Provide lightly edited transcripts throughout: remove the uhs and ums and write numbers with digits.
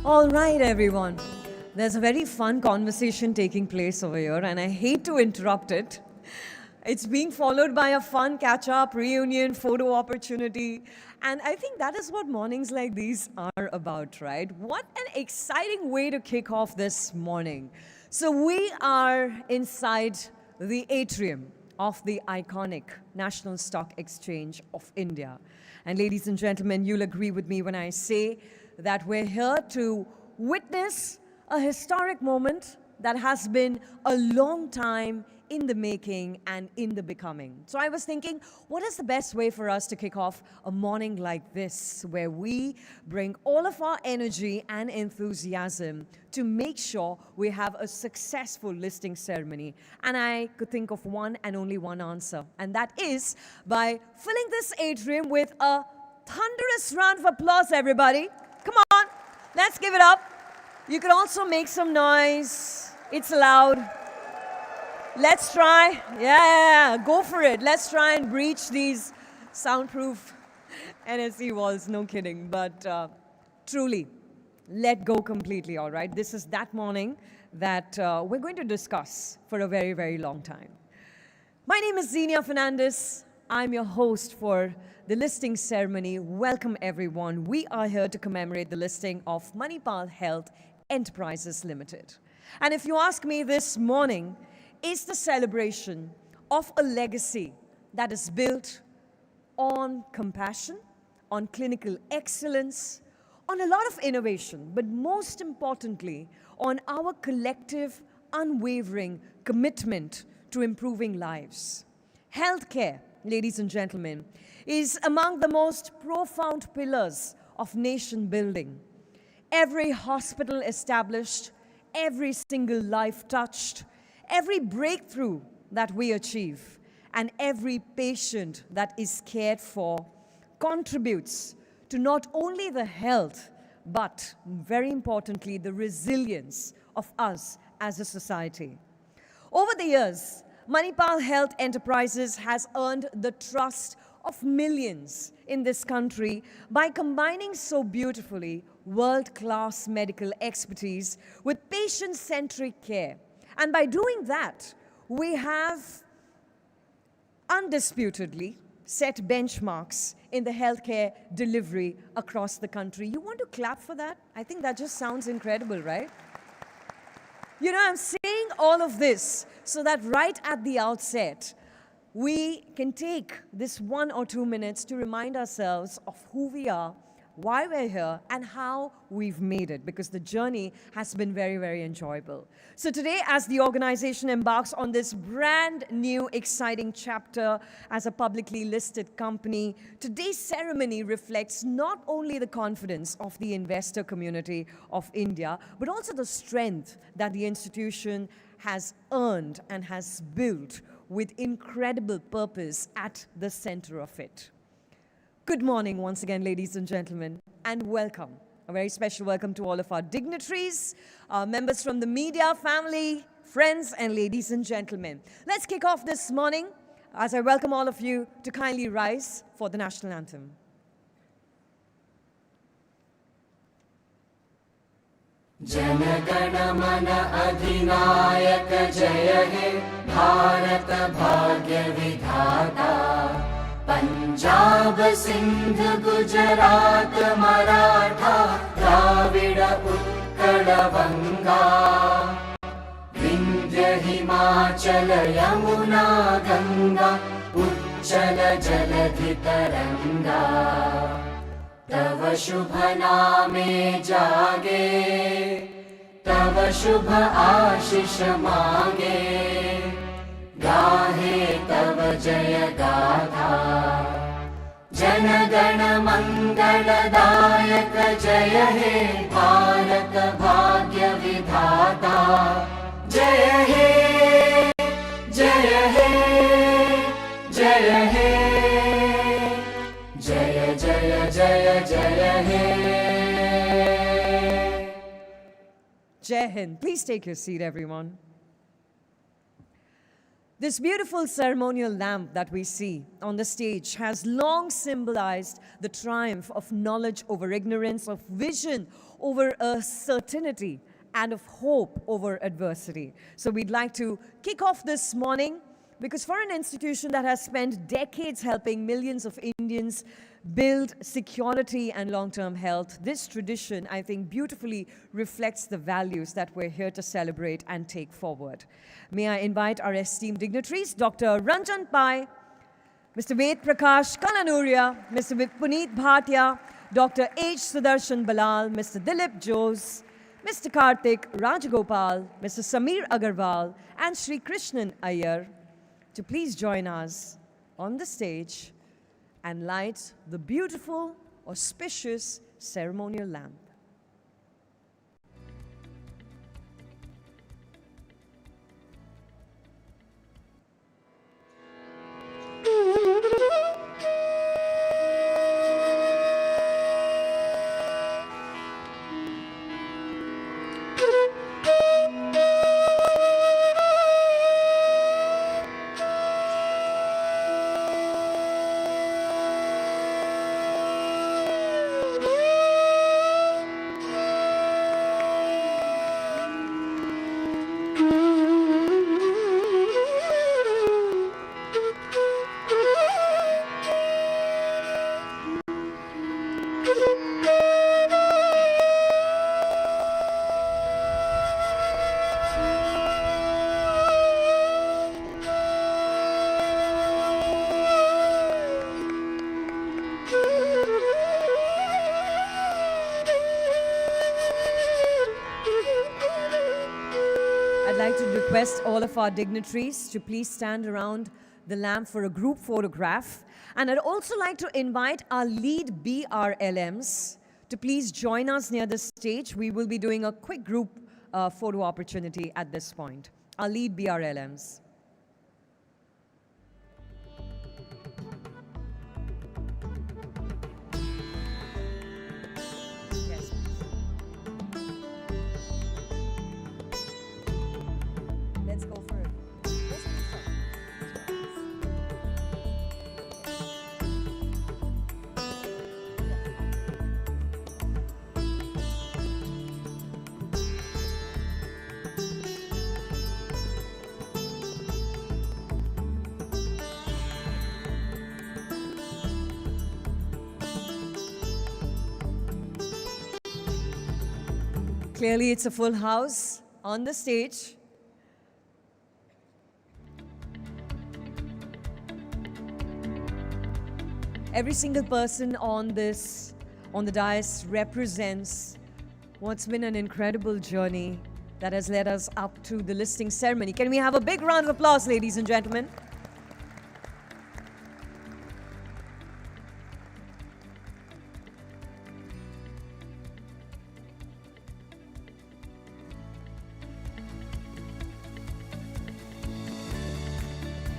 All right, everyone. There's a very fun conversation taking place over here, and I hate to interrupt it. It's being followed by a fun catch up, reunion, photo opportunity. And I think that is what mornings like these are about, right? What an exciting way to kick off this morning. So, we are inside the atrium of the iconic National Stock Exchange of India. And, ladies and gentlemen, you'll agree with me when I say that we're here to witness a historic moment that has been a long time in the making and in the becoming. So I was thinking, what is the best way for us to kick off a morning like this, where we bring all of our energy and enthusiasm to make sure we have a successful listing ceremony? And I could think of one and only one answer, and that is by filling this atrium with a thunderous round of applause, everybody. Come on, let's give it up. You can also make some noise. It's loud. Let's try. Yeah, go for it. Let's try and breach these soundproof NSE walls. No kidding. But truly, let go completely, all right? This is that morning that we're going to discuss for a very, very long time. My name is Xenia Fernandez. I'm your host for the listing ceremony. Welcome, everyone. We are here to commemorate the listing of Manipal Health Enterprises Limited. And if you ask me, this morning is the celebration of a legacy that is built on compassion, on clinical excellence, on a lot of innovation, but most importantly, on our collective, unwavering commitment to improving lives. Healthcare, ladies and gentlemen, is among the most profound pillars of nation building. Every hospital established, every single life touched, every breakthrough that we achieve, and every patient that is cared for contributes to not only the health, but very importantly, the resilience of us as a society. Over the years, Manipal Health Enterprises has earned the trust of millions in this country by combining so beautifully world-class medical expertise with patient-centric care. And by doing that, we have undisputedly set benchmarks in the healthcare delivery across the country. You want to clap for that? I think that just sounds incredible, right? You know, I'm saying all of this so that right at the outset, we can take this 1 or 2 minutes to remind ourselves of who we are, why we're here, and how we've made it, because the journey has been very, very enjoyable. So today, as the organization embarks on this brand new, exciting chapter as a publicly listed company, today's ceremony reflects not only the confidence of the investor community of India, but also the strength that the institution has earned and has built with incredible purpose at the center of it. Good morning once again, ladies and gentlemen, and welcome. A very special welcome to all of our dignitaries, members from the media, family, friends, and ladies and gentlemen. Let's kick off this morning as I welcome all of you to kindly rise for the national anthem. Jana Gana मन अधिनायक जय हे भारत भाग्य विधाता पंजाब सिंध गुजरात मराठा द्राविड उत्कल बंगा विंध्य हिमाचल यमुना गंगा उच्चल जलधि तरंगा तव शुभ नामे जागे तव शुभ आशीष मांगे गाहे तव जय गाथा जन गण मंगलदायक जय हे भारत भाग्य विधाता जय हे जय हे जय हे जय जय जय जय हे Jai Hind. Please take your seat, everyone. This beautiful ceremonial lamp that we see on the stage has long symbolized the triumph of knowledge over ignorance, of vision over certainty, and of hope over adversity. So we'd like to kick off this morning because for an institution that has spent decades helping millions of Indians build security and long-term health, this tradition, I think, beautifully reflects the values that we're here to celebrate and take forward. May I invite our esteemed dignitaries, Dr. Ranjan Pai, Mr. Ved Prakash Kalanuria, Mr. Puneet Bhatia, Dr. H. Sudarshan Balal, Mr. Dilip Jose, Mr. Karthik Rajagopal, Mr. Samir Agarwal, and Sri Krishnan Iyer to please join us on the stage and light the beautiful, auspicious ceremonial lamp. Request all of our dignitaries to please stand around the lamp for a group photograph. And I'd also like to invite our lead BRLMs to please join us near the stage. We will be doing a quick group photo opportunity at this point. Our lead BRLMs. Clearly, it's a full house on the stage. Every single person on the dais represents what's been an incredible journey that has led us up to the listing ceremony. Can we have a big round of applause, ladies and gentlemen?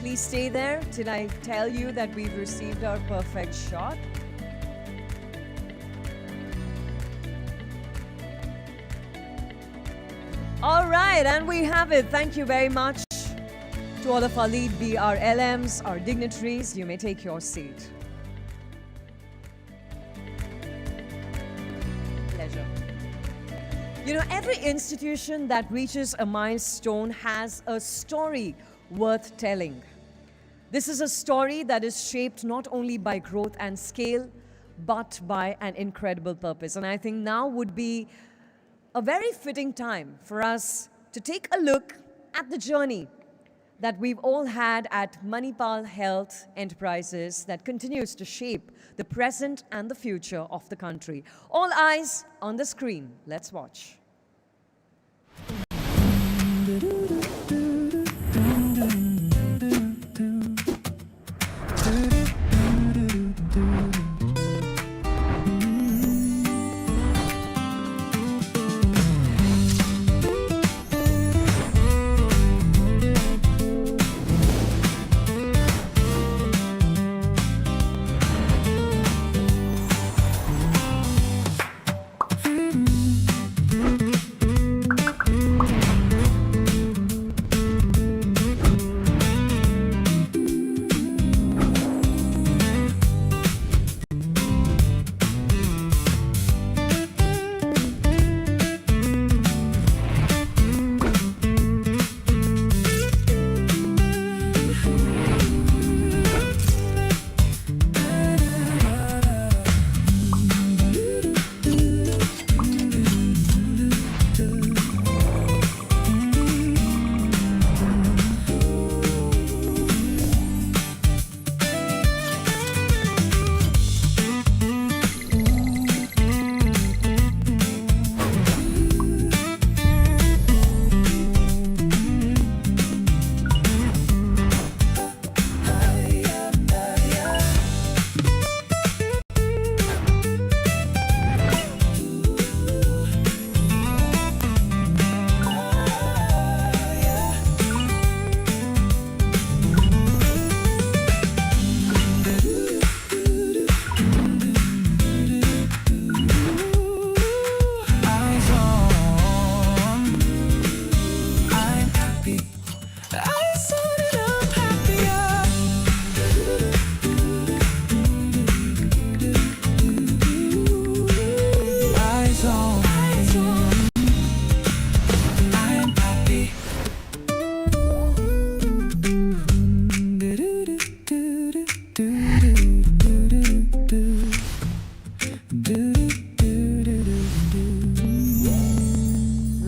Please stay there till I tell you that we've received our perfect shot. All right, and we have it. Thank you very much to all of our lead BRLMs, our dignitaries. You may take your seat. Pleasure. You know, every institution that reaches a milestone has a story worth telling. This is a story that is shaped not only by growth and scale, but by an incredible purpose. And I think now would be a very fitting time for us to take a look at the journey that we've all had at Manipal Health Enterprises that continues to shape the present and the future of the country. All eyes on the screen. Let's watch.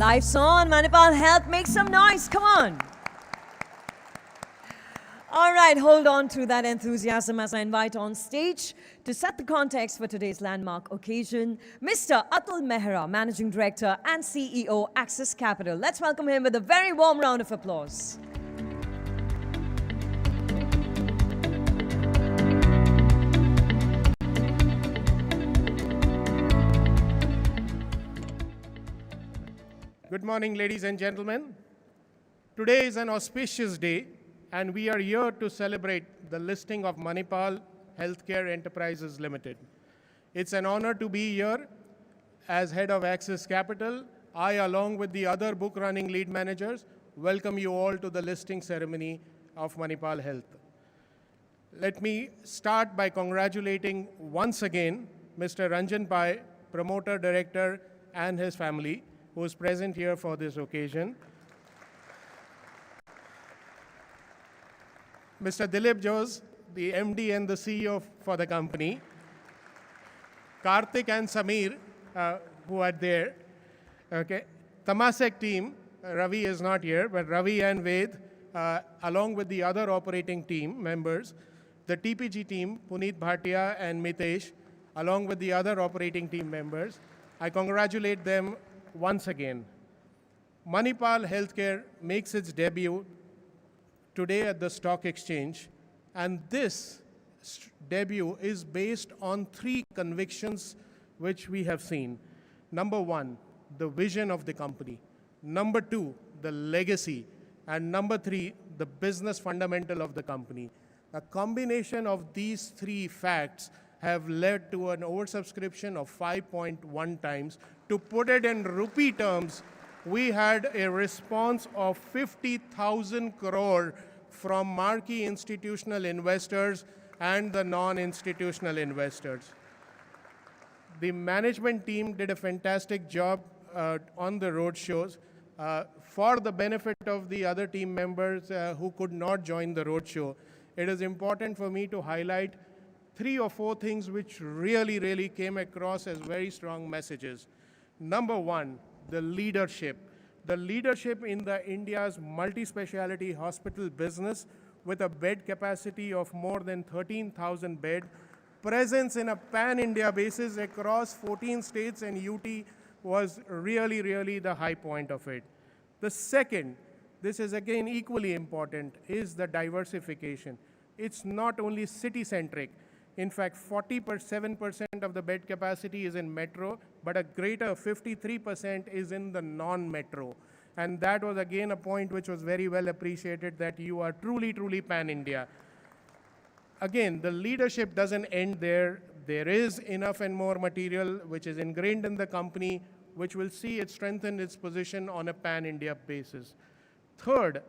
Life's on. Manipal Health, make some noise. Come on. All right, hold on to that enthusiasm as I invite on stage to set the context for today's landmark occasion, Mr. Atul Mehra, Managing Director and CEO, Axis Capital. Let's welcome him with a very warm round of applause. Good morning, ladies and gentlemen. Today is an auspicious day, and we are here to celebrate the listing of Manipal Healthcare Enterprises Limited. It's an honor to be here as head of Axis Capital. I, along with the other book-running lead managers, welcome you all to the listing ceremony of Manipal Health. Let me start by congratulating once again Mr. Ranjan Pai, promoter director, and his family, who is present here for this occasion. Mr. Dilip Jose, the MD and the CEO for the company. Karthik and Samir, who are there. Okay. Temasek team, Ravi is not here, but Ravi and Ved, along with the other operating team members. The TPG team, Puneet Bhatia and Mitesh, along with the other operating team members. I congratulate them once again. Manipal Healthcare makes its debut today at the stock exchange, and this debut is based on three convictions which we have seen. Number one, the vision of the company. Number two, the legacy. And number three, the business fundamental of the company. A combination of these three facts have led to an oversubscription of 5.1 times. To put it in rupee terms, we had a response of 50,000 crore from marquee institutional investors and the non-institutional investors. The management team did a fantastic job on the road shows. For the benefit of the other team members who could not join the road show, it is important for me to highlight 3 or 4 things which really came across as very strong messages. Number one, the leadership. The leadership in the India's multi-speciality hospital business with a bed capacity of more than 13,000 beds, presence in a pan-India basis across 14 states and UT was really the high point of it. The second, this is again equally important, is the diversification. It's not only city-centric. In fact, 47% of the bed capacity is in metro, but a greater 53% is in the non-metro. And that was again a point which was very well appreciated, that you are truly pan-India. Again, the leadership doesn't end there. There is enough and more material which is ingrained in the company, which will see it strengthen its position on a pan-India basis. Third,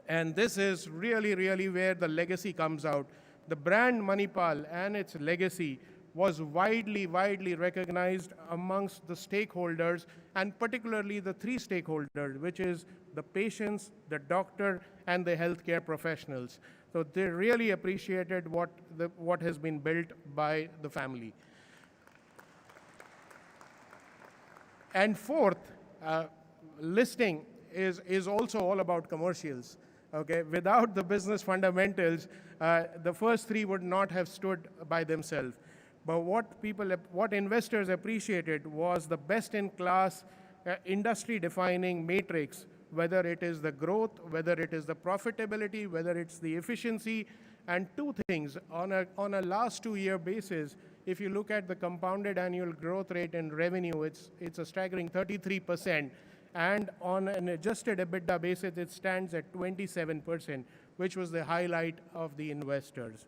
and this is really where the legacy comes out, the brand Manipal and its legacy was widely recognized amongst the stakeholders, and particularly the 3 stakeholders, which is the patients, the doctor, and the healthcare professionals. So they really appreciated what has been built by the family. And fourth, listing is also all about commercials. Okay, without the business fundamentals, the first 3 would not have stood by themselves. But what investors appreciated was the best-in-class, industry-defining matrix, whether it is the growth, whether it is the profitability, whether it's the efficiency, and 2 things. On a last 2-year basis, if you look at the compounded annual growth rate in revenue, it's a staggering 33%. And on an adjusted EBITDA basis, it stands at 27%, which was the highlight of the investors.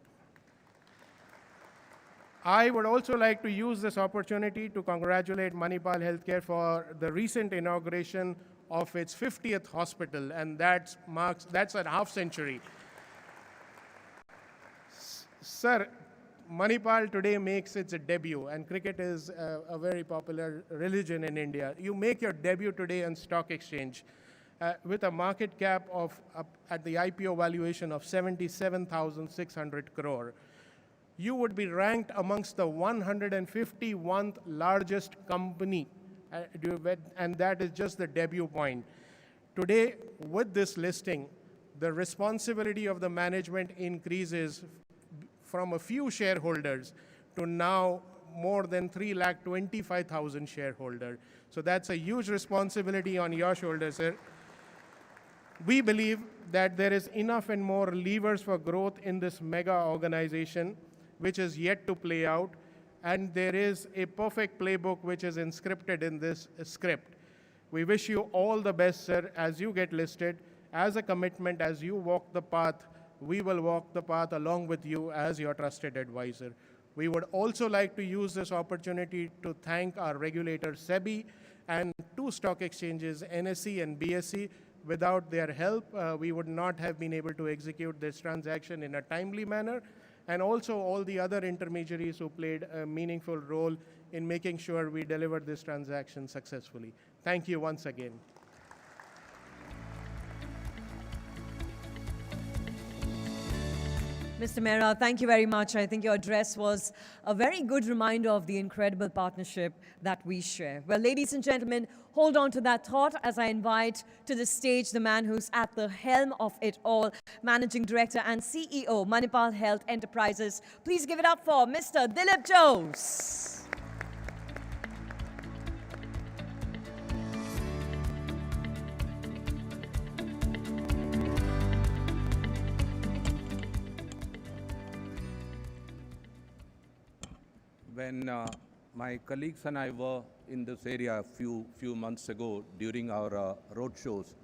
I would also like to use this opportunity to congratulate Manipal Healthcare for the recent inauguration of its 50th hospital, and that's a half century. Sir, Manipal today makes its debut, and cricket is a very popular religion in India. You make your debut today on stock exchange with a market cap of, at the IPO valuation of 77,600 crore. You would be ranked amongst the 151st largest company and that is just the debut point. Today, with this listing, the responsibility of the management increases from a few shareholders to now more than 3,25,000 shareholders. So that's a huge responsibility on your shoulders, sir. We believe that there is enough and more levers for growth in this mega organization, which is yet to play out, and there is a perfect playbook which is inscripted in this script. We wish you all the best, sir, as you get listed. As a commitment, as you walk the path, we will walk the path along with you as your trusted advisor. We would also like to use this opportunity to thank our regulator, SEBI, and two stock exchanges, NSE and BSE. Without their help, we would not have been able to execute this transaction in a timely manner, and also all the other intermediaries who played a meaningful role in making sure we delivered this transaction successfully. Thank you once again. Mr. Mehra, thank you very much. I think your address was a very good reminder of the incredible partnership that we share. Well, ladies and gentlemen, hold on to that thought as I invite to the stage the man who's at the helm of it all, Managing Director and CEO, Manipal Health Enterprises. Please give it up for Mr. Dilip Jose. When my colleagues and I were in this area a few months ago during our road shows,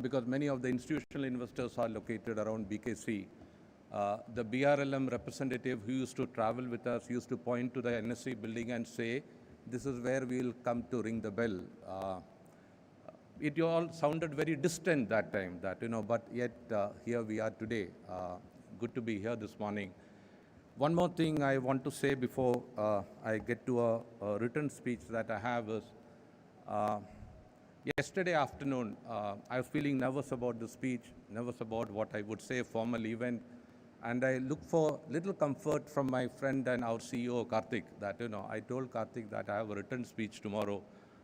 because many of the institutional investors are located around BKC, the BRLM representative who used to travel with us used to point to the NSE building and say, this is where we will come to ring the bell. It all sounded very distant that time, but yet here we are today. Good to be here this morning. One more thing I want to say before I get to a written speech that I have is, yesterday afternoon, I was feeling nervous about the speech, nervous about what I would say formal event, and I looked for little comfort from my friend and our CEO, Karthik, that, I told Karthik that I have a written speech tomorrow,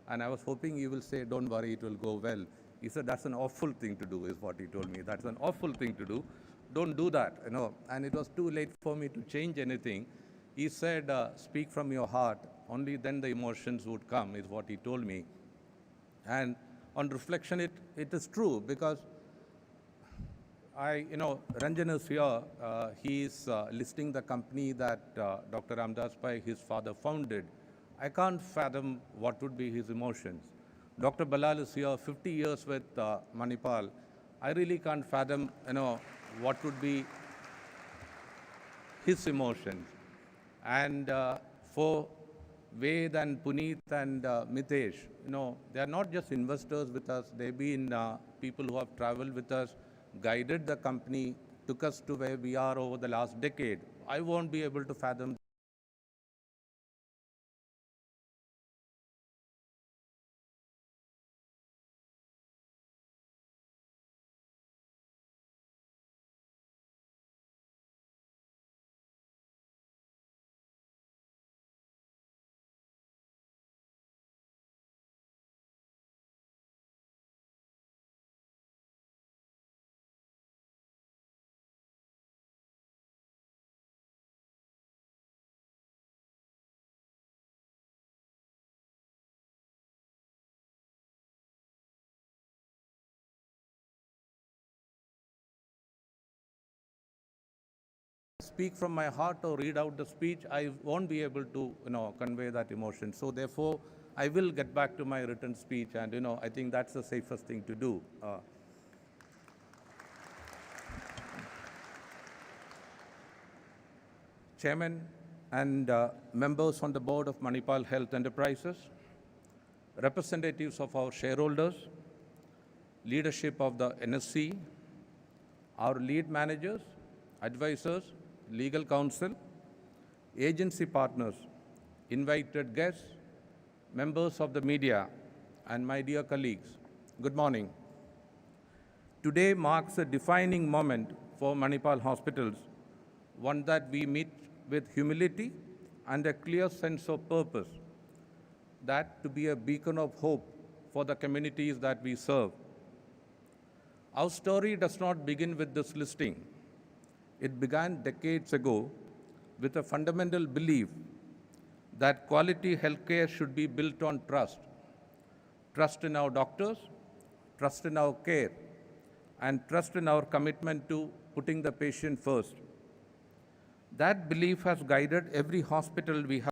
and I was hoping he will say, don't worry, it will go well. He said, that's an awful thing to do, is what he told me. That's an awful thing to do. Don't do that, And it was too late for me to change anything. He said, speak from your heart. Only then the emotions would come, is what he told me. And on reflection, it is true, because Ranjan is here. He is listing the company that Dr. Ramdas Pai, his father, founded. I can't fathom what would be his emotions. Dr. Balal is here, 50 years with Manipal. I really can't fathom, what would be his emotions. And for Ved and Puneet and Mitesh, they are not just investors with us. They've been people who have traveled with us, guided the company, took us to where we are over the last decade. I won't be able to fathom. Speak from my heart or read out the speech, I won't be able to, convey that emotion. So therefore, I will get back to my written speech, and, I think that's the safest thing to do. Chairman and members on the board of Manipal Health Enterprises, representatives of our shareholders, leadership of the NSC, our lead managers, advisors, legal counsel, agency partners, invited guests, members of the media, and my dear colleagues, good morning. Today marks a defining moment for Manipal Hospitals, one that we meet with humility and a clear sense of purpose. that to be a beacon of hope for the communities that we serve. Our story does not begin with this listing. It began decades ago with a fundamental belief that quality healthcare should be built on trust. Trust in our doctors, trust in our care, and trust in our commitment to putting the patient first. That belief has guided every hospital we have.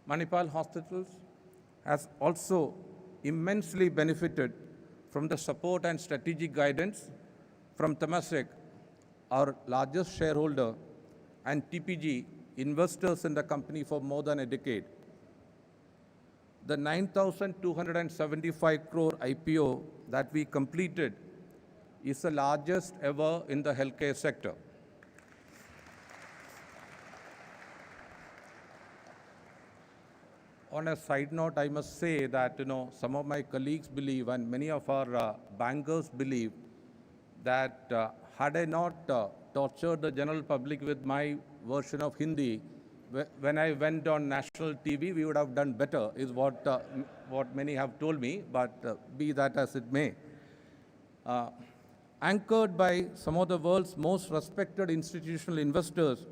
Manipal hospitals has also immensely benefited from the support and strategic guidance from Temasek, our largest shareholder, and TPG, investors in the company for more than a decade. The 9,275 crore IPO that we completed is the largest ever in the healthcare sector. On a side note, I must say that some of my colleagues believe, and many of our bankers believe, that had I not tortured the general public with my version of Hindi, when I went on national TV, we would have done better, is what many have told me, but be that as it may. Anchored by some of the world's most respected institutional investors,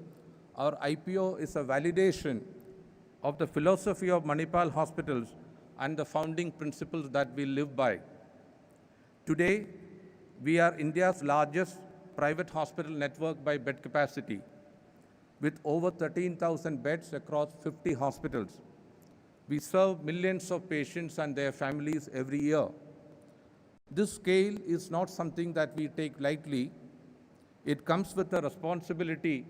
our IPO is a validation of the philosophy of Manipal hospitals and the founding principles that we live by. Today, we are India's largest private hospital network by bed capacity, with over 13,000 beds across 50 hospitals. We serve millions of patients and their families every year. This scale is not something that we take lightly. It comes with a responsibility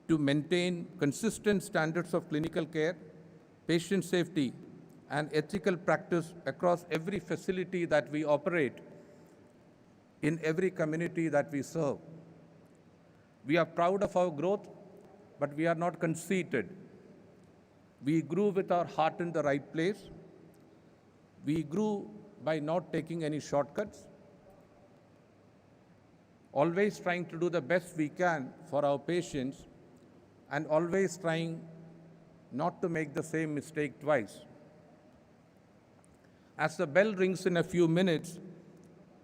to maintain consistent standards of clinical care, patient safety, and ethical practice across every facility that we operate in every community that we serve. We are proud of our growth, but we are not conceited. We grew with our heart in the right place. We grew by not taking any shortcuts, always trying to do the best we can for our patients, and always trying not to make the same mistake twice. As the bell rings in a few minutes,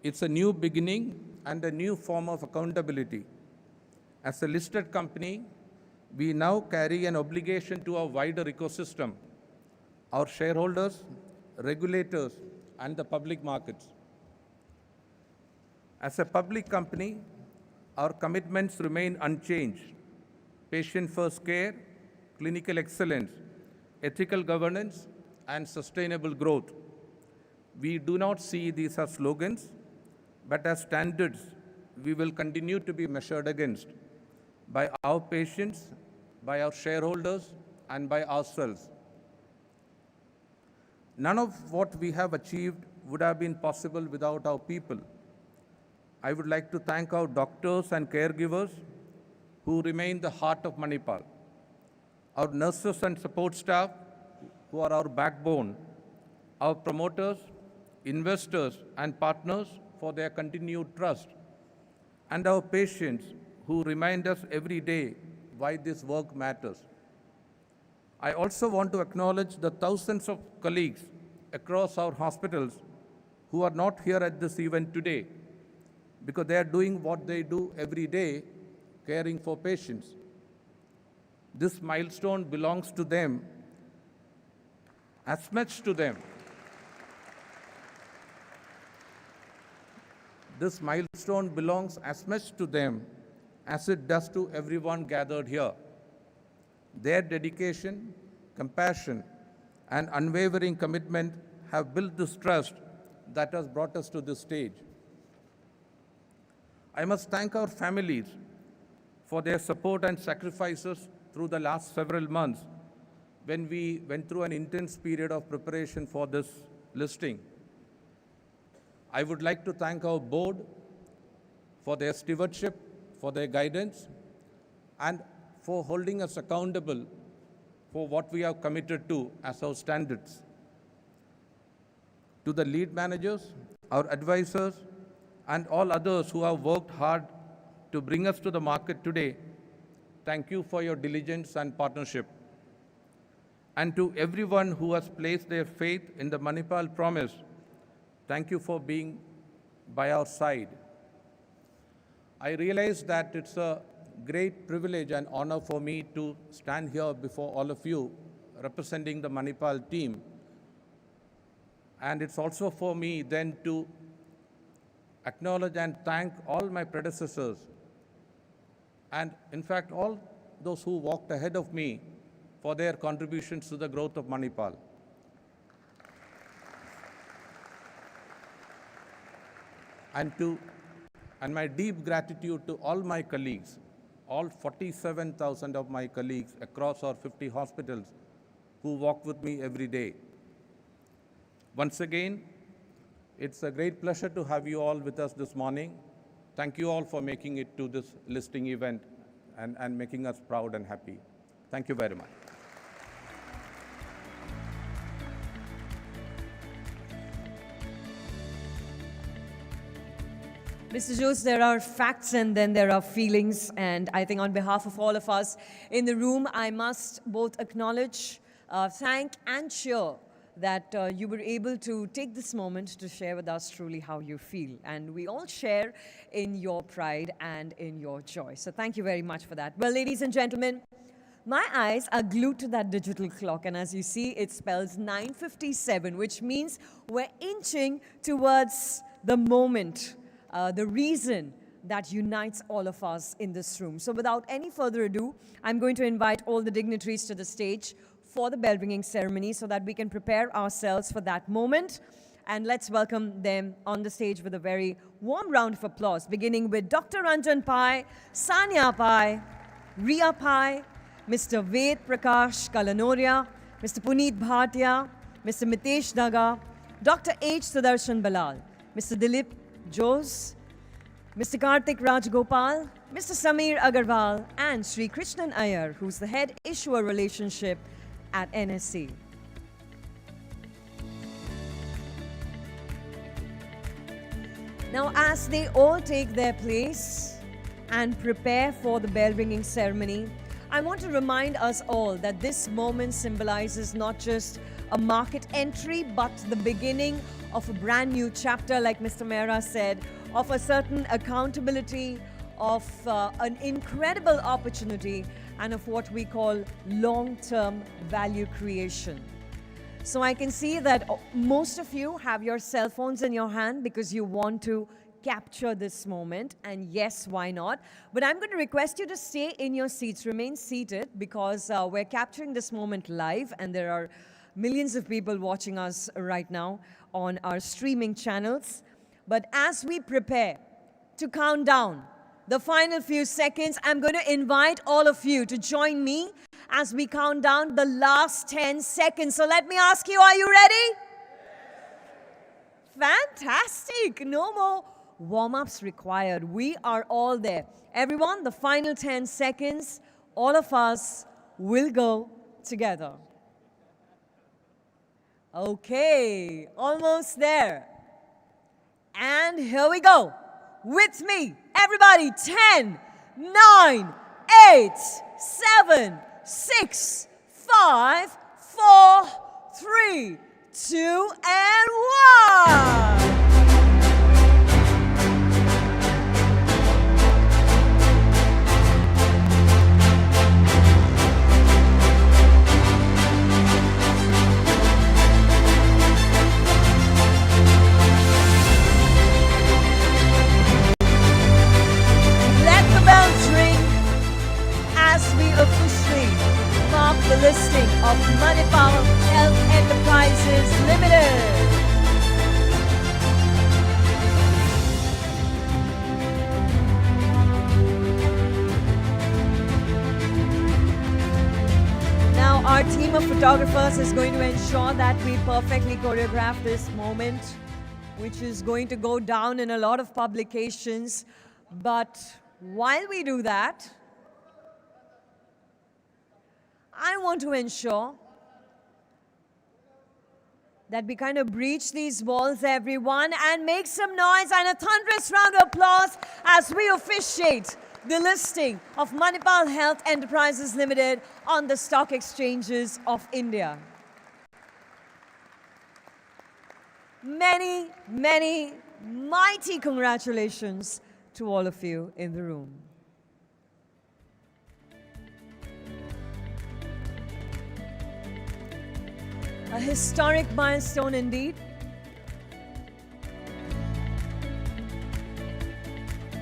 it's a new beginning and a new form of accountability. As a listed company, we now carry an obligation to our wider ecosystem, our shareholders, regulators, and the public markets. As a public company, our commitments remain unchanged. Patient-first care, clinical excellence, ethical governance, and sustainable growth. We do not see these as slogans, but as standards we will continue to be measured against by our patients, by our shareholders, and by ourselves. None of what we have achieved would have been possible without our people. I would like to thank our doctors and caregivers who remain the heart of Manipal, our nurses and support staff who are our backbone, our promoters, investors, and partners for their continued trust, and our patients who remind us every day why this work matters. I also want to acknowledge the thousands of colleagues across our hospitals who are not here at this event today because they are doing what they do every day, caring for patients. This milestone belongs to them, as much to them. This milestone belongs as much to them as it does to everyone gathered here. Their dedication, compassion, and unwavering commitment have built this trust that has brought us to this stage. I must thank our families for their support and sacrifices through the last several months when we went through an intense period of preparation for this listing. I would like to thank our board for their stewardship, for their guidance, and for holding us accountable for what we have committed to as our standards. To the lead managers, our advisors, and all others who have worked hard to bring us to the market today, thank you for your diligence and partnership. And to everyone who has placed their faith in the Manipal promise, thank you for being by our side. I realize that it's a great privilege and honor for me to stand here before all of you representing the Manipal team. And it's also for me then to acknowledge and thank all my predecessors and in fact all those who walked ahead of me for their contributions to the growth of Manipal. And my deep gratitude to all my colleagues, all 47,000 of my colleagues across our 50 hospitals who walk with me every day. Once again, it's a great pleasure to have you all with us this morning. Thank you all for making it to this listing event and making us proud and happy. Thank you very much. Mr. Jose, there are facts and then there are feelings, and I think on behalf of all of us in the room, I must both acknowledge, thank and cheer that you were able to take this moment to share with us truly how you feel. And we all share in your pride and in your joy. So thank you very much for that. Well, ladies and gentlemen, my eyes are glued to that digital clock, and as you see, it spells 9:57, which means we're inching towards the moment, the reason that unites all of us in this room. So without any further ado, I'm going to invite all the dignitaries to the stage for the bell ringing ceremony so that we can prepare ourselves for that moment. And let's welcome them on the stage with a very warm round of applause, beginning with Dr. Ranjan Pai, Sanya Pai, Ria Pai, Mr. Ved Prakash Kalanoria, Mr. Puneet Bhatia, Mr. Mitesh Daga, Dr. H. Sudarshan Balal, Mr. Dilip Jose, Mr. Karthik Rajgopal, Mr. Samir Agarwal, and Sri Krishnan Iyer, who's the head issuer relationship at NSC. Now, as they all take their place and prepare for the bell ringing ceremony, I want to remind us all that this moment symbolizes not just a market entry, but the beginning of a brand new chapter, like Mr. Mehra said, of a certain accountability, of an incredible opportunity, and of what we call long-term value creation. So I can see that most of you have your cell phones in your hand because you want to capture this moment, and yes, why not? But I'm going to request you to stay in your seats, remain seated, because we're capturing this moment live, and there are millions of people watching us right now on our streaming channels. But as we prepare to count down the final few seconds, I'm going to invite all of you to join me as we count down the last 10 seconds. So let me ask you, are you ready? Fantastic. No more warm-ups required. We are all there. Everyone, the final 10 seconds, all of us will go together. Okay, almost there. And here we go. With me, everybody, 10, 9, 8, 7, 6, 5, 4, 3, 2, and 1. Let the bells ring as we officially the listing of Manipal Health Enterprises Limited. Now, our team of photographers is going to ensure that we perfectly choreograph this moment, which is going to go down in a lot of publications. But while we do that, I want to ensure that we kind of breach these walls, everyone, and make some noise and a thunderous round of applause as we officiate the listing of Manipal Health Enterprises Limited on the stock exchanges of India. Many, many mighty congratulations to all of you in the room. A historic milestone indeed.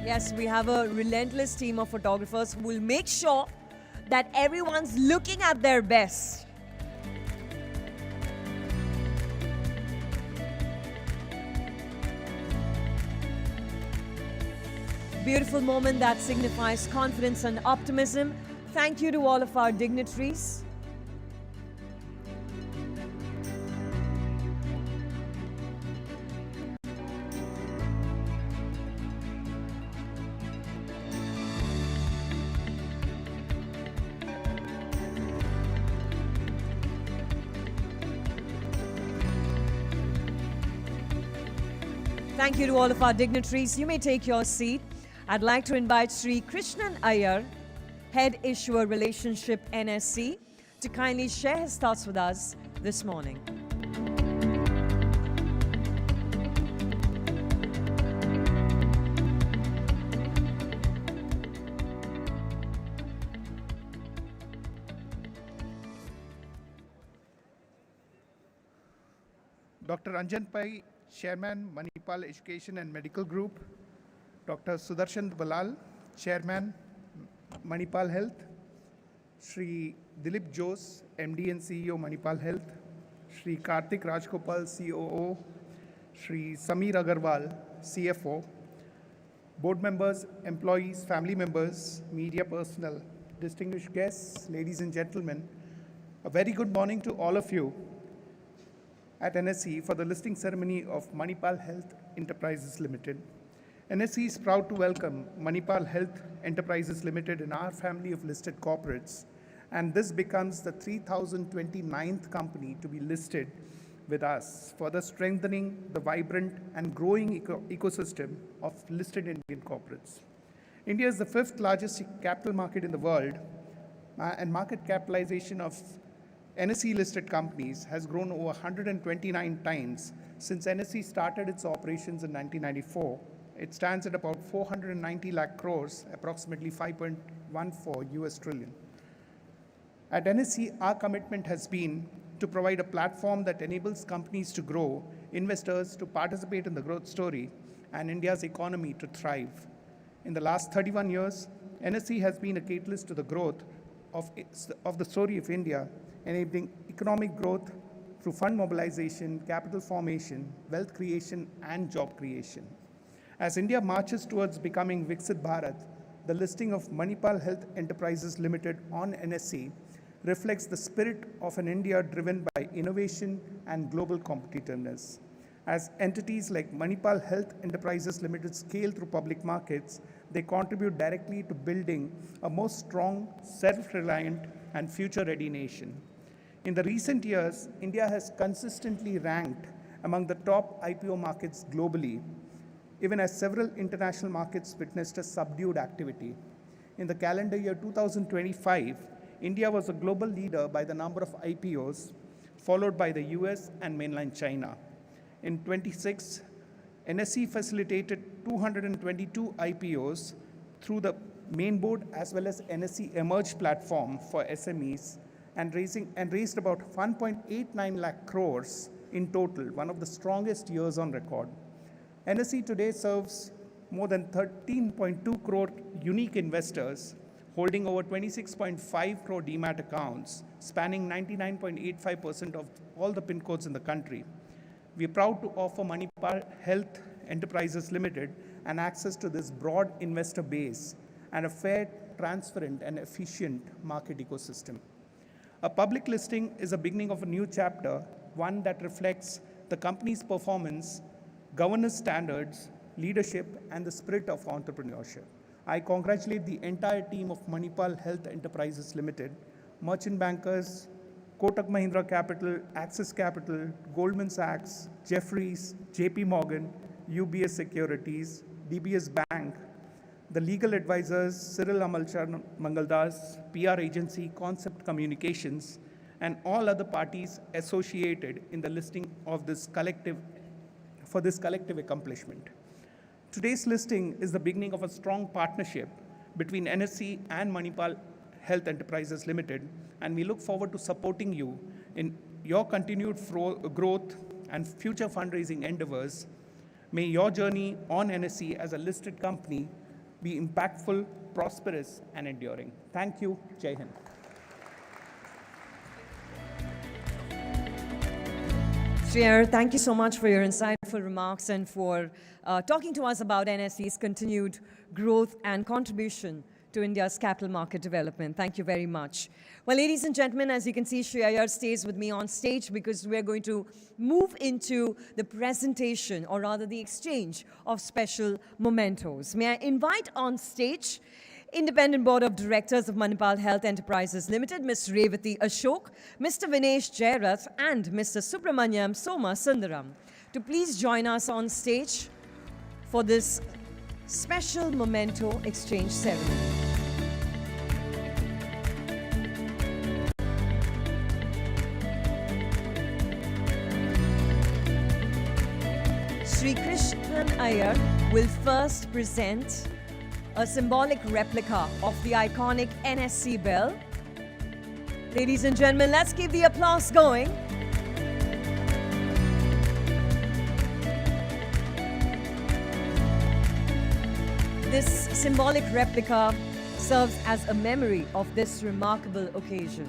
Yes, we have a relentless team of photographers who will make sure that everyone's looking at their best. Beautiful moment that signifies confidence and optimism. Thank you to all of our dignitaries. Thank you to all of our dignitaries. You may take your seat. I'd like to invite Sri Krishnan Iyer, Head Issuer Relationship NSC, to kindly share his thoughts with us this morning. Dr. Anjan Pai, Chairman, Manipal Education and Medical Group, Dr. Sudarshan Balal, Chairman, Manipal Health, Shri Dilip Jose, MD and CEO, Manipal Health, Shri Karthik Rajgopal, COO, Shri Sameer Agarwal, CFO, board members, employees, family members, media personnel, distinguished guests, ladies and gentlemen, a very good morning to all of you at NSE for the listing ceremony of Manipal Health Enterprises Limited. NSE is proud to welcome Manipal Health Enterprises Limited in our family of listed corporates, and this becomes the 3029th company to be listed with us, further strengthening the vibrant and growing ecosystem of listed Indian corporates. India is the 5th largest capital market in the world, and market capitalization of NSE listed companies has grown over 129 times since NSE started its operations in 1994. It stands at about 490 lakh crores, approximately 5.14 US trillion. At NSE, our commitment has been to provide a platform that enables companies to grow, investors to participate in the growth story, and India's economy to thrive. In the last 31 years, NSE has been a catalyst to the growth of the story of India, enabling economic growth through fund mobilization, capital formation, wealth creation, and job creation. As India marches towards becoming Viksit Bharat, the listing of Manipal Health Enterprises Limited on NSE reflects the spirit of an India driven by innovation and global competitiveness. As entities like Manipal Health Enterprises Limited scale through public markets, they contribute directly to building a more strong, self-reliant, and future-ready nation. In the recent years, India has consistently ranked among the top IPO markets globally, even as several international markets witnessed a subdued activity. In the calendar year 2025, India was a global leader by the number of IPOs, followed by the US and mainland China. In 26, NSE facilitated 222 IPOs through the main board as well as NSE Emerge platform for SMEs and raised about 1.89 lakh crores in total, one of the strongest years on record. NSE today serves more than 13.2 crore unique investors holding over 26.5 crore demat accounts, spanning 99.85% of all the PIN codes in the country. We are proud to offer Manipal Health Enterprises Limited an access to this broad investor base and a fair, transparent, and efficient market ecosystem. A public listing is a beginning of a new chapter, one that reflects the company's performance, governance standards, leadership, and the spirit of entrepreneurship. I congratulate the entire team of Manipal Health Enterprises Limited, merchant bankers, Kotak Mahindra Capital, Axis Capital, Goldman Sachs, Jefferies, JP Morgan, UBS Securities, DBS Bank, the legal advisors, Cyril Amalchar Mangaldas, PR agency, Concept Communications, and all other parties associated in the listing of this collective accomplishment. Today's listing is the beginning of a strong partnership between NSE and Manipal Health Enterprises Limited, and we look forward to supporting you in your continued growth and future fundraising endeavors. May your journey on NSE as a listed company be impactful, prosperous, and enduring. Thank you. Jai Hind. Shriyar, thank you so much for your insightful remarks and for talking to us about NSE's continued growth and contribution to India's capital market development. Thank you very much. Well, ladies and gentlemen, as you can see, Shriyar stays with me on stage because we're going to move into the presentation, or rather the exchange of special mementos. May I invite on stage Independent Board of Directors of Manipal Health Enterprises Limited, Ms. Revati Ashok, Mr. Vinesh Jairath, and Mr. Subramanyam Soma Sundaram to please join us on stage for this special memento exchange ceremony. Sri Krishnan Iyer will first present a symbolic replica of the iconic NSE bell. Ladies and gentlemen, let's keep the applause going. This symbolic replica serves as a memory of this remarkable occasion.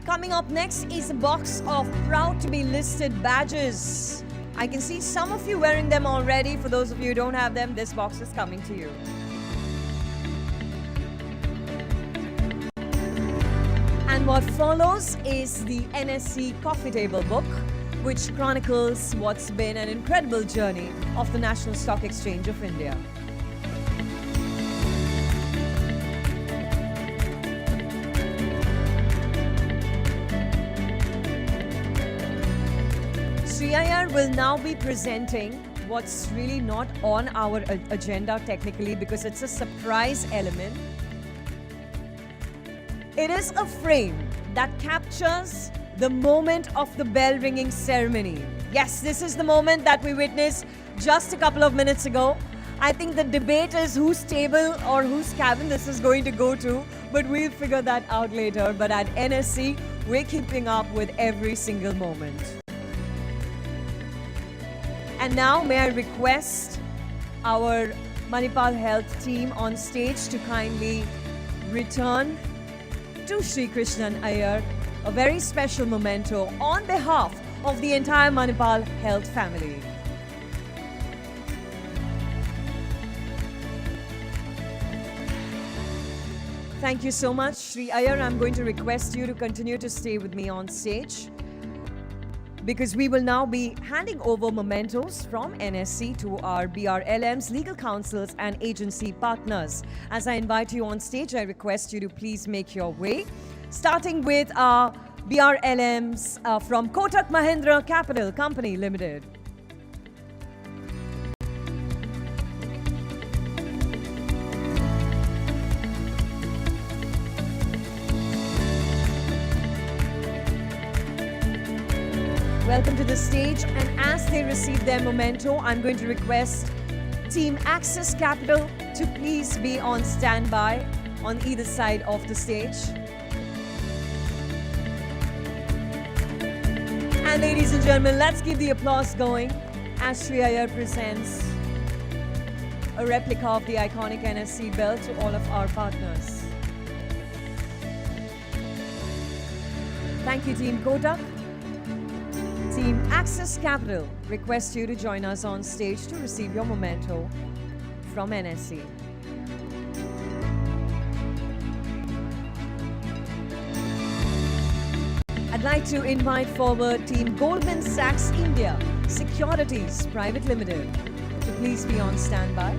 Coming up next is a box of proud to be listed badges. I can see some of you wearing them already. For those of you who don't have them, this box is coming to you. And what follows is the NSE Coffee Table book, which chronicles what's been an incredible journey of the National Stock Exchange of India. Sri Iyer will now be presenting what's really not on our agenda technically because it's a surprise element. It is a frame that captures the moment of the bell ringing ceremony. Yes, this is the moment that we witnessed just a couple of minutes ago. I think the debate is whose table or whose cabin this is going to go to, but we'll figure that out later. But at NSE, we're keeping up with every single moment. And now, may I request our Manipal Health team on stage to kindly return to Sri Krishnan Iyer a very special memento on behalf of the entire Manipal Health family. Thank you so much, Sri Iyer. I'm going to request you to continue to stay with me on stage, because we will now be handing over mementos from NSE to our BRLMs, legal counsels, and agency partners. As I invite you on stage, I request you to please make your way, starting with our BRLMs from Kotak Mahindra Capital Company Limited. Welcome to the stage, and as they receive their memento, I'm going to request Team Axis Capital to please be on standby on either side of the stage. And ladies and gentlemen, let's keep the applause going as Sri Iyer presents a replica of the iconic NSC belt to all of our partners. Thank you, Team Kotak. Team Axis Capital requests you to join us on stage to receive your memento from NSC. I'd like to invite forward Team Goldman Sachs India Securities Private Limited to please be on standby.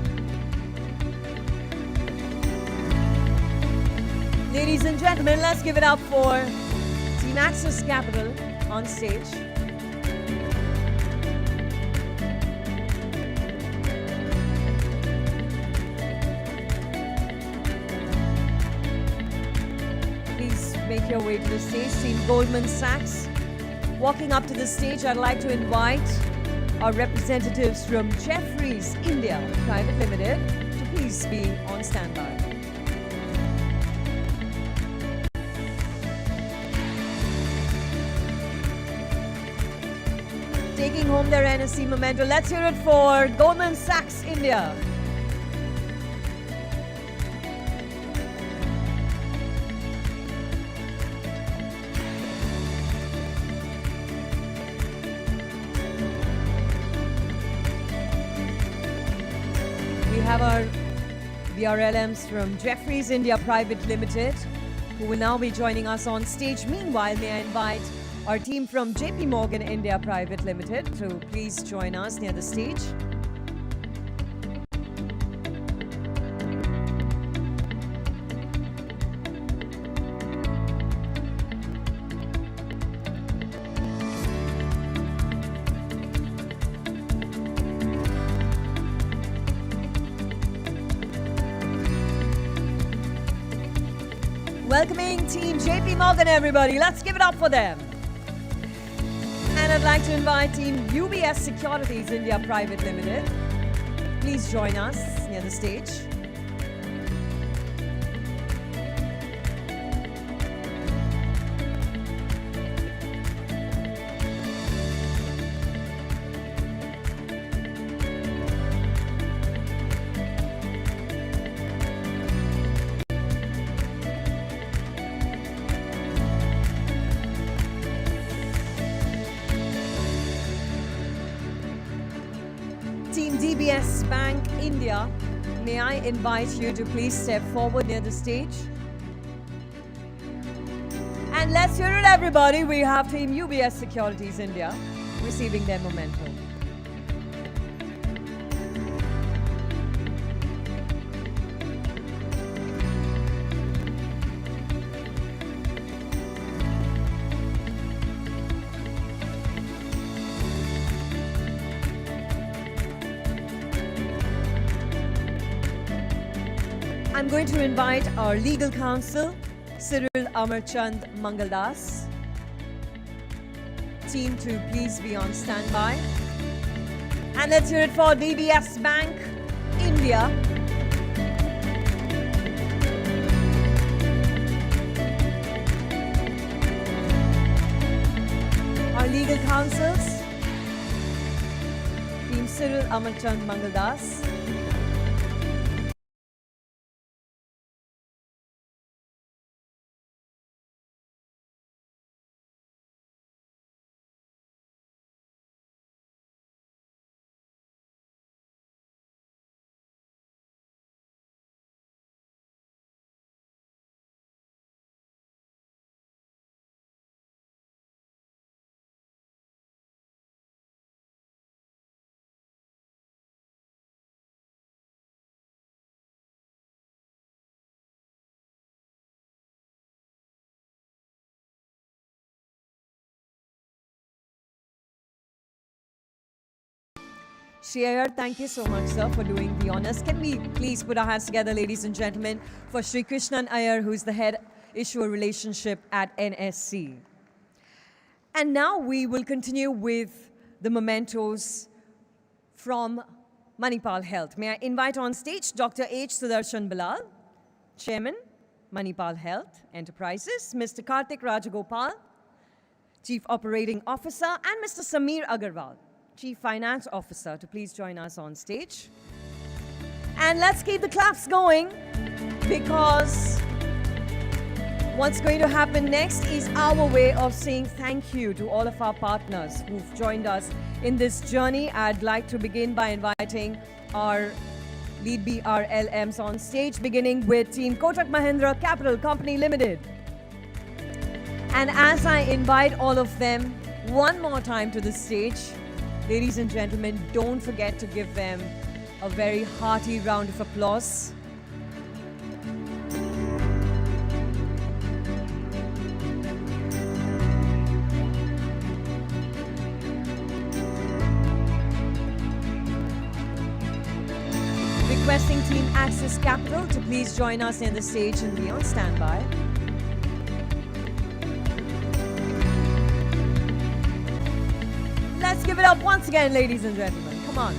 Ladies and gentlemen, let's give it up for Team Axis Capital on stage. Please make your way to the stage. Team Goldman Sachs. Walking up to the stage, I'd like to invite our representatives from Jefferies India Private Limited to please be on standby. Taking home their NSC memento, let's hear it for Goldman Sachs India. We have our BRLMs from Jefferies India Private Limited who will now be joining us on stage. Meanwhile, may I invite our team from JP Morgan India Private Limited to please join us near the stage. Welcoming Team JP Morgan, everybody. Let's give it up for them. And I'd like to invite Team UBS Securities India Private Limited. Please join us near the stage. Team DBS Bank India, may I invite you to please step forward near the stage. And let's hear it, everybody. We have Team UBS Securities India receiving their memento. I'm going to invite our legal counsel, Cyril Amarchand Mangaldas, team to please be on standby. And let's hear it for DBS Bank India. Our legal counsels, Team Cyril Amarchand Mangaldas. Shreya, thank you so much, sir, for doing the honors. Can we please put our hands together, ladies and gentlemen, for Sri Krishnan Iyer, who's the head issuer relationship at NSC. And now we will continue with the mementos from Manipal Health. May I invite on stage Dr. H. Sudarshan Bilal, Chairman, Manipal Health Enterprises, Mr. Karthik Rajagopal, Chief Operating Officer, and Mr. Sameer Agarwal, Chief Finance Officer, to please join us on stage. And let's keep the claps going, because what's going to happen next is our way of saying thank you to all of our partners who've joined us in this journey. I'd like to begin by inviting our lead BRLMs on stage, beginning with Team Kotak Mahindra Capital Company Limited. And as I invite all of them one more time to the stage, ladies and gentlemen, don't forget to give them a very hearty round of applause. Requesting Team Axis Capital to please join us near the stage and be on standby. Let's give it up once again, ladies and gentlemen. Come on.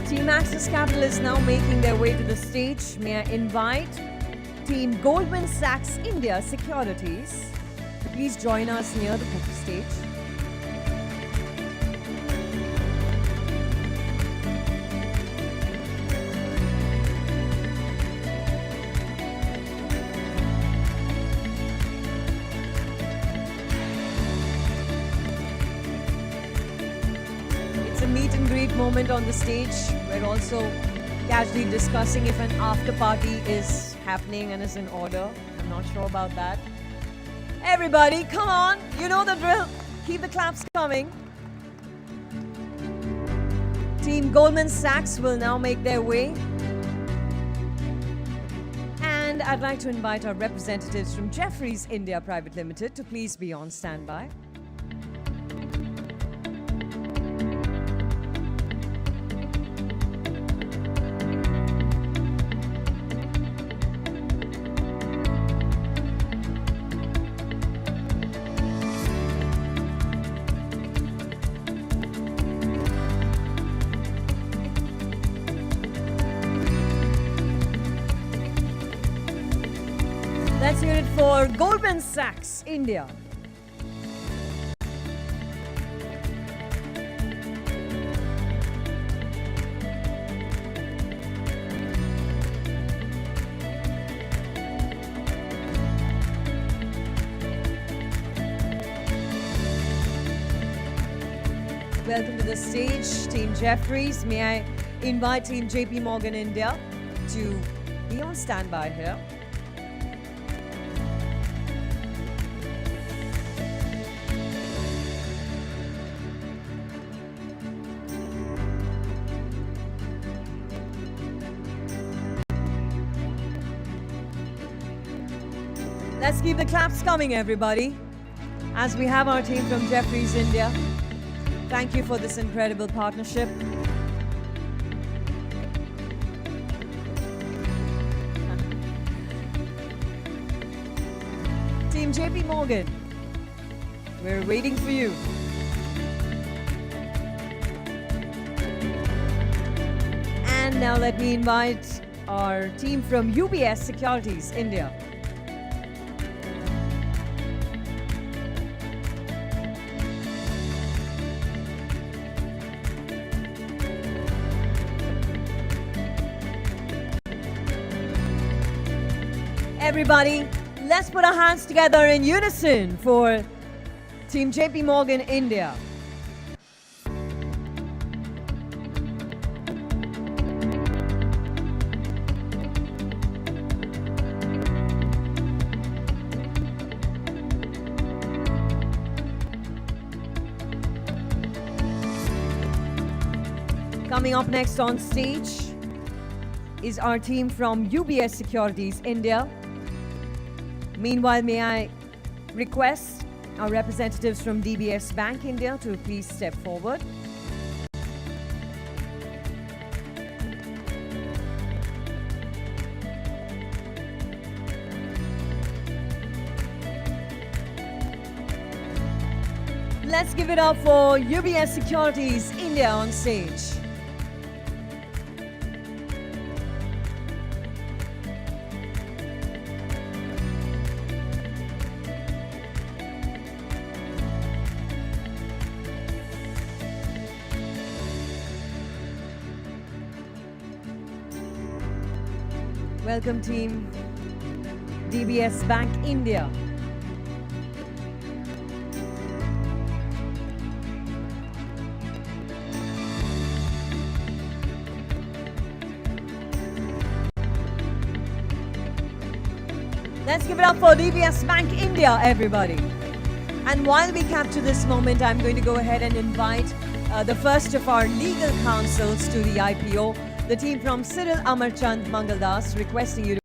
Team Axis Capital is now making their way to the stage. May I invite Team Goldman Sachs India Securities to please join us near the stage. It's a meet and greet moment on the stage. We're also casually discussing if an after party is happening and is in order. I'm not sure about that. Everybody, come on. You know the drill. Keep the claps coming. Team Goldman Sachs will now make their way. And I'd like to invite our representatives from Jefferies India Private Limited to please be on standby. Let's hear it for Goldman Sachs India. Welcome to the stage, Team Jefferies. May I invite Team JP Morgan India to be on standby here. Let's keep the claps coming, everybody, as we have our team from Jefferies India. Thank you for this incredible partnership. Team JP Morgan, we're waiting for you. And now let me invite our team from UBS Securities India. Everybody, let's put our hands together in unison for Team JP Morgan India. Coming up next on stage is our team from UBS Securities India. Meanwhile, may I request our representatives from DBS Bank India to please step forward. Let's give it up for UBS Securities India on stage. Welcome team DBS Bank India. Let's give it up for DBS Bank India, everybody. And while we capture this moment, I'm going to go ahead and invite the first of our legal counsels to the IPO, the team from Cyril Amarchand Mangaldas, requesting you to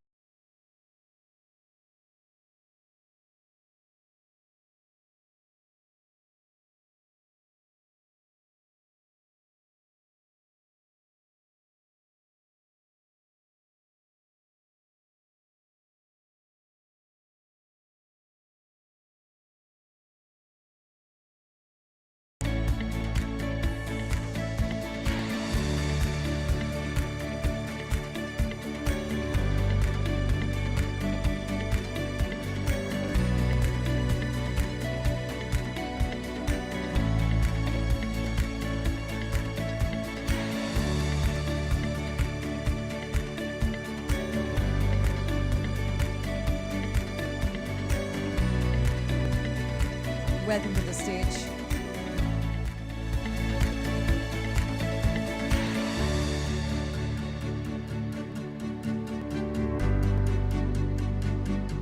welcome to the stage.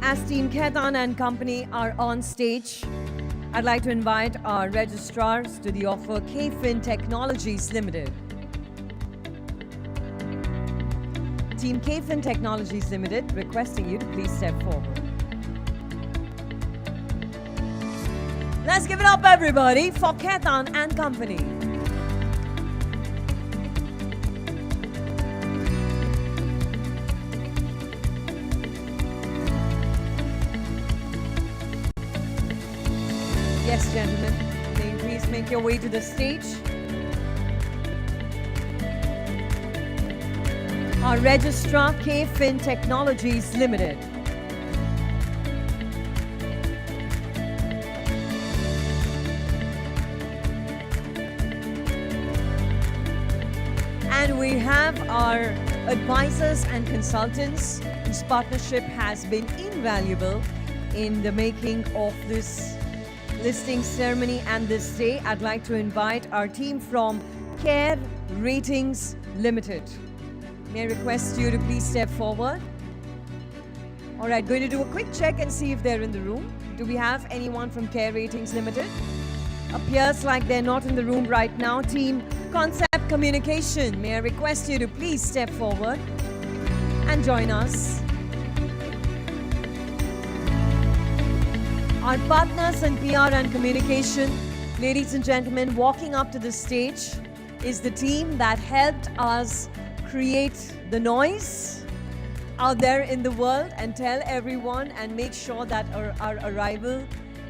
As Team Khaitan and Company are on stage, I'd like to invite our registrars to the offer KFin Technologies Limited. Team KFin Technologies Limited requesting you to please step forward. Let's give it up, everybody, for Khaitan and Company. Yes, gentlemen, may you please make your way to the stage. Our registrar, KFin Technologies Limited. And we have our advisors and consultants whose partnership has been invaluable in the making of this listing ceremony and this day. I'd like to invite our team from Care Ratings Limited. May I request you to please step forward? All right, going to do a quick check and see if they're in the room. Do we have anyone from Care Ratings Limited? Appears like they're not in the room right now. Team Concept Communication, may I request you to please step forward and join us. Our partners in PR and communication, ladies and gentlemen, walking up to the stage is the team that helped us create the noise out there in the world and tell everyone and make sure that our arrival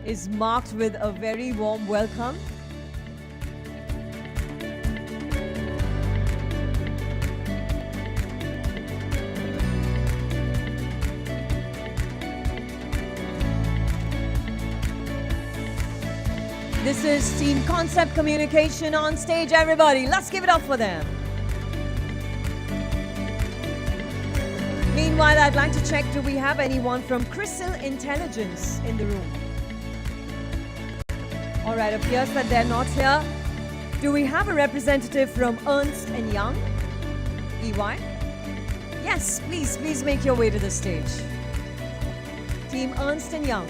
is marked with a very warm welcome. This is Team Concept Communication on stage, everybody. Let's give it up for them. Meanwhile, I'd like to check, do we have anyone from Crystal Intelligence in the room? All right, appears that they're not here. Do we have a representative from Ernst & Young, EY? Yes, please make your way to the stage. Team Ernst & Young.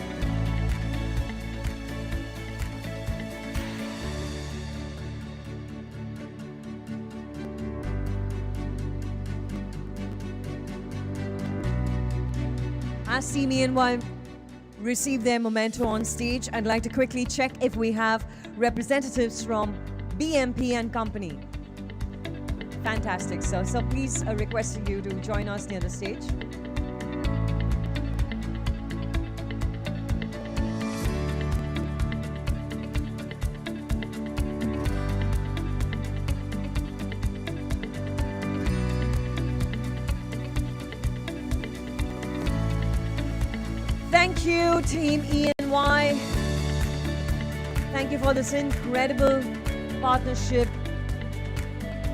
As Simi and Y receive their memento on stage, I'd like to quickly check if we have representatives from BMP and Company. Fantastic, sir. So please requesting you to join us near the stage. Thank you, Team E&Y. Thank you for this incredible partnership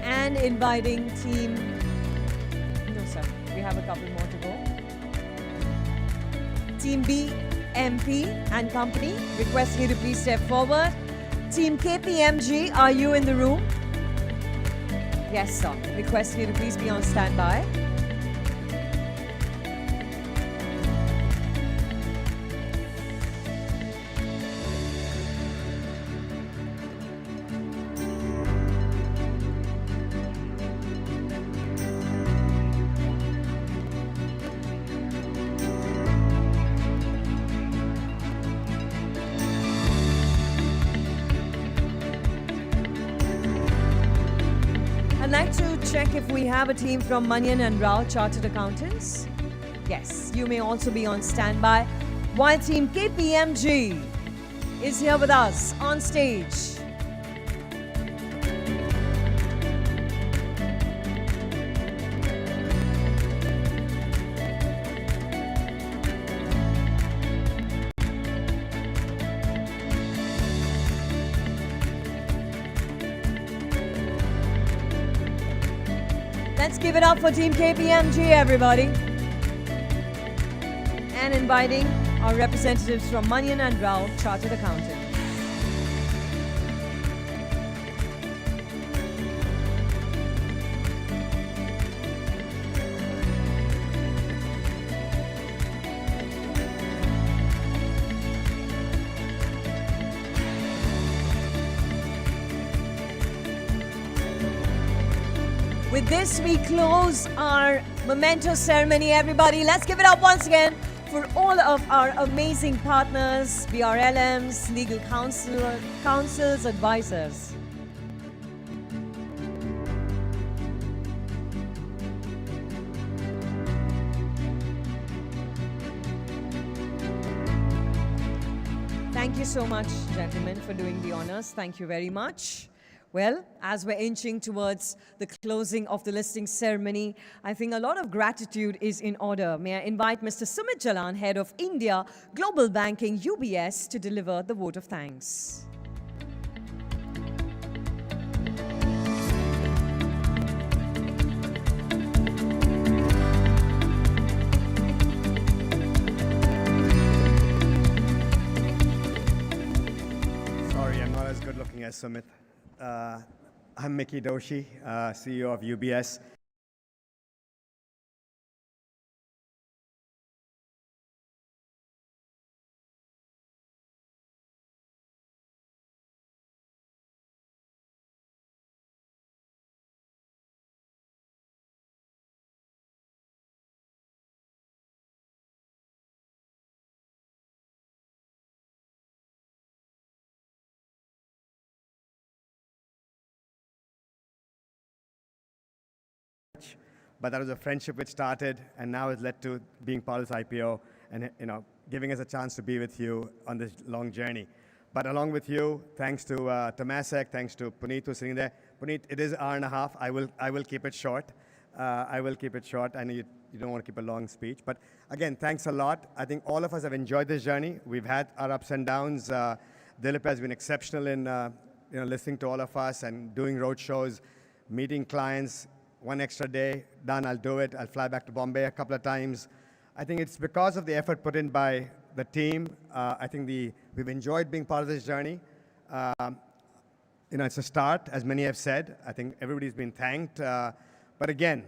and inviting Team. No, sir, we have a couple more to go. Team BMP and Company, request you to please step forward. Team KPMG, are you in the room? Yes, sir. Request you to please be on standby. I'd like to check if we have a team from Manian and Rao Chartered Accountants. Yes, you may also be on standby. While Team KPMG is here with us on stage. Let's give it up for Team KPMG, everybody. And inviting our representatives from Manian and Rao Chartered Accountants. With this, we close our memento ceremony, everybody. Let's give it up once again for all of our amazing partners, BRLMs, legal counsels, advisors. Thank you so much, gentlemen, for doing the honors. Thank you very much. Well, as we're inching towards the closing of the listing ceremony, I think a lot of gratitude is in order. May I invite Mr. Sumit Jalan, Head of India Global Banking, UBS, to deliver the vote of thanks. Sorry, I'm not as good looking as Sumit. I'm Mickey Doshi, CEO of UBS. But that was a friendship which started and now has led to being part of this IPO and giving us a chance to be with you on this long journey. But along with you, thanks to Temasek, thanks to Puneet who's sitting there. Puneet, it is an hour and a half. I will keep it short. I will keep it short. I know you don't want to keep a long speech. But again, thanks a lot. I think all of us have enjoyed this journey. We've had our ups and downs. Dilip has been exceptional in listening to all of us and doing road shows, meeting clients. One extra day, done, I'll do it. I'll fly back to Bombay a couple of times. I think it's because of the effort put in by the team. I think we've enjoyed being part of this journey. It's a start, as many have said. I think everybody's been thanked. But again,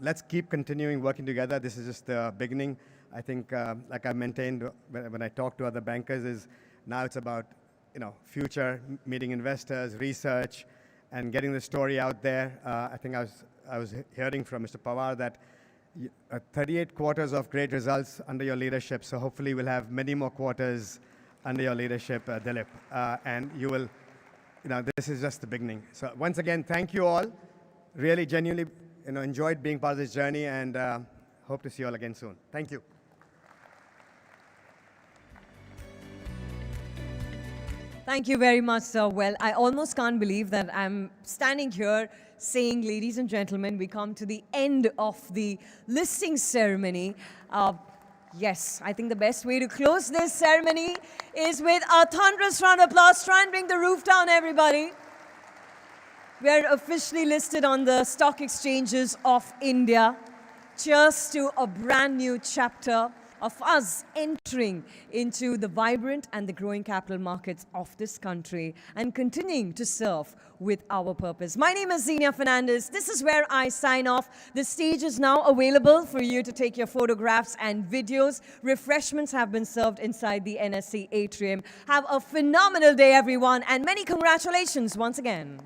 let's keep continuing working together. This is just the beginning. I think, like I maintained when I talk to other bankers, is now it's about future, meeting investors, research, and getting the story out there. I think I was hearing from Mr. Pawar that 38 quarters of great results under your leadership. So hopefully we'll have many more quarters under your leadership, Dilip. And you will, this is just the beginning. So once again, thank you all. Really, genuinely, enjoyed being part of this journey and hope to see you all again soon. Thank you. Thank you very much, sir. Well, I almost can't believe that I'm standing here saying, ladies and gentlemen, we come to the end of the listing ceremony. Yes, I think the best way to close this ceremony is with a thunderous round of applause. Try and bring the roof down, everybody. We're officially listed on the stock exchanges of India. Cheers to a brand new chapter of us entering into the vibrant and the growing capital markets of this country and continuing to serve with our purpose. My name is Zenia Fernandez. This is where I sign off. The stage is now available for you to take your photographs and videos. Refreshments have been served inside the NSE atrium. Have a phenomenal day, everyone, and many congratulations once again.